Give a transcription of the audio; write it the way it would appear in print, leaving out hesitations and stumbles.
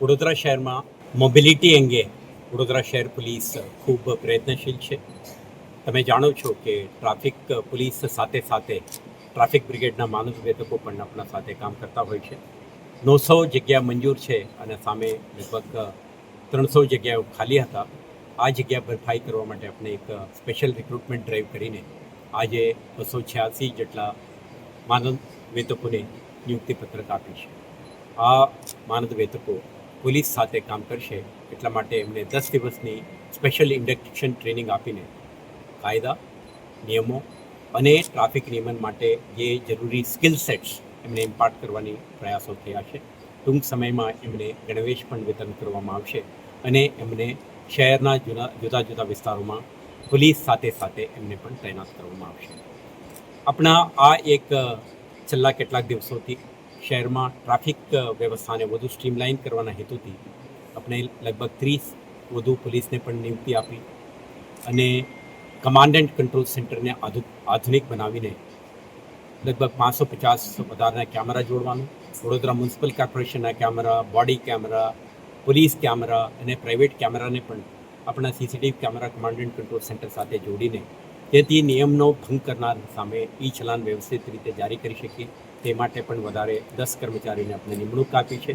વડોદરા શહેરમાં મોબિલિટી અંગે વડોદરા શહેર પોલીસ ખૂબ પ્રયત્નશીલ છે. તમે જાણો છો કે ટ્રાફિક પોલીસ સાથે સાથે ટ્રાફિક બ્રિગેડના માનવવેદકો પણ આપણા સાથે કામ કરતા હોય છે. 900 જગ્યા મંજૂર છે અને સામે લગભગ 300 જગ્યાઓ ખાલી હતા. આ જગ્યા ભરપાઈ કરવા માટે આપણે એક સ્પેશિયલ રિક્રુટમેન્ટ ડ્રાઈવ કરીને આજે 286 જેટલા માનવવેદકોને નિયુક્તિપત્રક આપી છે. આ માનદવેદકો પોલીસ સાથે કામ કરશે એટલા માટે એમને 10 દિવસની સ્પેશિયલ ઇન્ડક્શન ટ્રેનિંગ આપીને કાયદા નિયમો અને ટ્રાફિક નિયમન માટે જે જરૂરી સ્કિલ સેટ્સ એમને ઇમ્પાર્ટ કરવાની પ્રયાસો થયા છે. ટૂંક સમયમાં એમને ગણવેશ પણ વિતરણ કરવામાં આવશે અને એમને શહેરના જુદા જુદા વિસ્તારોમાં પોલીસ સાથે સાથે એમને પણ તૈનાત કરવામાં આવશે. આપણા આ એક છેલ્લા કેટલાક દિવસોથી શહેરમાં ટ્રાફિક વ્યવસ્થાને વધુ સ્ટ્રીમલાઇન કરવાના હેતુથી આપણે લગભગ 30 વધુ પોલીસને પણ નિયુક્તિ આપી અને કમાન્ડ એન્ડ કંટ્રોલ સેન્ટરને આધુનિક બનાવીને લગભગ 550 વધારાના કેમેરા જોડવાનું, વડોદરા મ્યુનિસિપલ કોર્પોરેશનના camera, body camera, police camera અને પ્રાઇવેટ કેમેરાને પણ આપણા CCTV camera command and control centre સાથે જોડીને તેથી નિયમનો ભંગ કરનાર સામે ઈ ચલાન વ્યવસ્થિત રીતે જારી કરી શકીએ તે માટે પણ વધારે 10 કર્મચારીઓને આપણે નિમણૂક આપી છે.